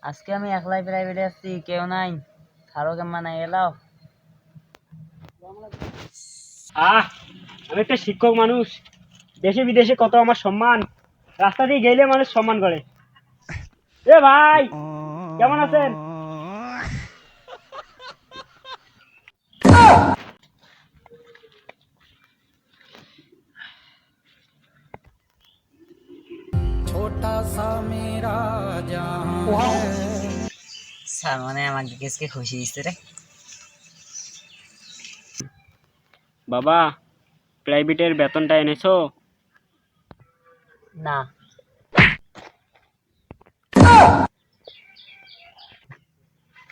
আজকে আমি একলাই প্রাইভেটে আসছি, কেউ নাই। স্যারও কেমন নাই এলাও। আমি একটা শিক্ষক মানুষ, দেশে বিদেশে কত আমার সম্মান। রাস্তা দিয়ে গেলে মানুষ সম্মান করে। এ ভাই, কেমন আছেন? স্যার মানে আমাকে কেসকে খুশি দিচ্ছে রে। বাবা, প্রাইভেটের বেতনটা এনেছো? না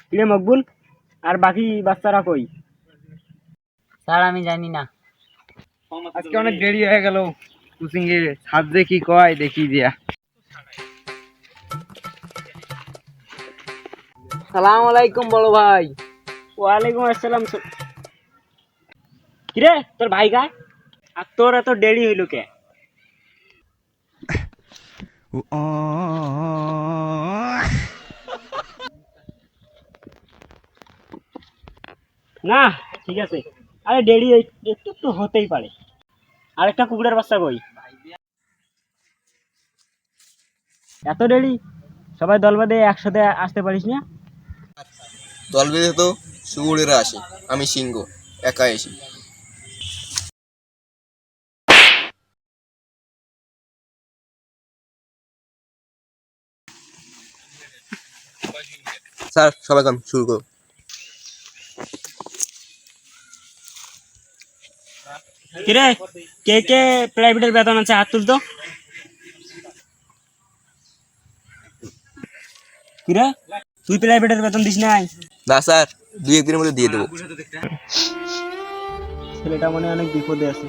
কিরে মকবুল, আর বাকি বাচ্চারা কই? স্যার আমি জানি না। আজকে অনেক দেরি হয়ে গেল কোচিং এ। সাজে কি কয় দেখি দিয়া। সালাম আলাইকুম বড় ভাই। ওয়ালাইকুম আসসালাম। কিরে তোর ভাই গায়, আর তোর এত দেরি হইল কে? না ঠিক আছে, আরে দেরি একটু একটু হতেই পারে। আরেকটা কুকুরের বাচ্চা কই? এত দেরি? সবাই দল বেঁধে একসাথে আসতে পারিস না? দল বেঁধে তো শুগুরেরা আসে, আমি সিংহ একা এসি। স্যার সবাই কাম শুরু করো। কিরে, কে কে প্রাইভেটের বেতন আছে হাত তুলতো? কিরে, তুই প্রাইভেটের বেতন দিস নাই? না স্যার, 2-1 দিনের মধ্যে দিয়ে দেবো। ছেলেটা মনে অনেক বিপদে আছে,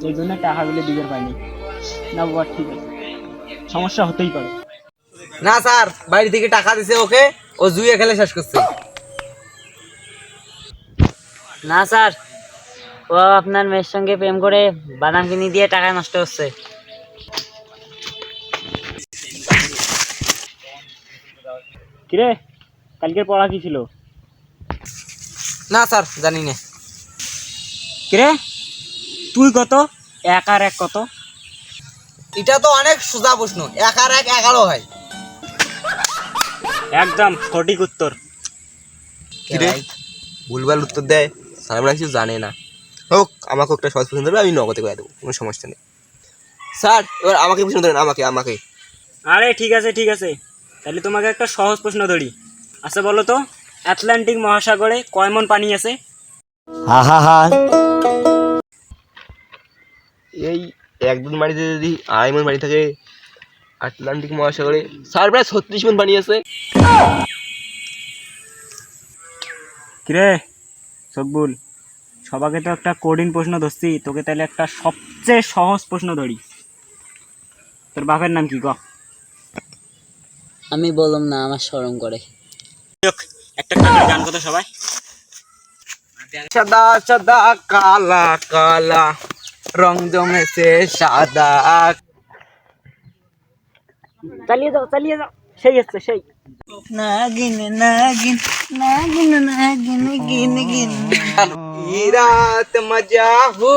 এই জন্য টাকাগুলো দিতে পাইনি। না বাবা ঠিক আছে, সমস্যা হতেই পারে। না স্যার, বাড়ি থেকে টাকা দিছে ওকে, ও জুয়ে খেলে শেষ করছে। না স্যার, ও আপনার মেয়ের সঙ্গে প্রেম করে বাদাম কিনে দিয়ে টাকা নষ্ট হচ্ছে। কিরে, কালকের পড়া কি ছিল? না স্যার জানি না। কিরে, তুই কত, 1 আর 1 কত? এটা তো অনেক সোজা প্রশ্ন, 1 আর 1 11 হয়। একদম সঠিক উত্তর। কিরে ভুলভাল উত্তর দেয়, স্যার আমরা কিছু জানে না। হোক, আমাকে একটা সহজ প্রশ্ন দেবে, আমি নগদে করে দেবো, কোনো সমস্যা নেই। স্যার এবার আমাকে প্রশ্ন ধরেন, আমাকে আমাকে আরে ঠিক আছে ঠিক আছে, তাহলে তোমাকে একটা সহজ প্রশ্ন ধরি। আচ্ছা বলো তো, আটলান্টিক মহাসাগরে কয় মণ পানি আছে? এই 1-2 মাটিতে যদি 2.5 মণ পানি থাকে, আটলান্টিক মহাসাগরে স্যার প্রায় 36 মণ পানি আছে। কিরে সকবুল, সবাইকে তো একটা কঠিন প্রশ্ন ধরছি, তোকে তাহলে একটা সবচেয়ে সহজ প্রশ্ন ধরি। তোর বাপের নাম কি ক? আমি বললাম না, আমার শরম করে। একটা গানের গান কথা সবাই। সাদা সাদা কালা কালা রং জমেছে সাদা। চালিয়ে যাও চালিয়ে যাও, সেই হচ্ছে সেই। নাগিন নাগিন নাগিন নাগিন গিন গিন। ई रात मजा हो।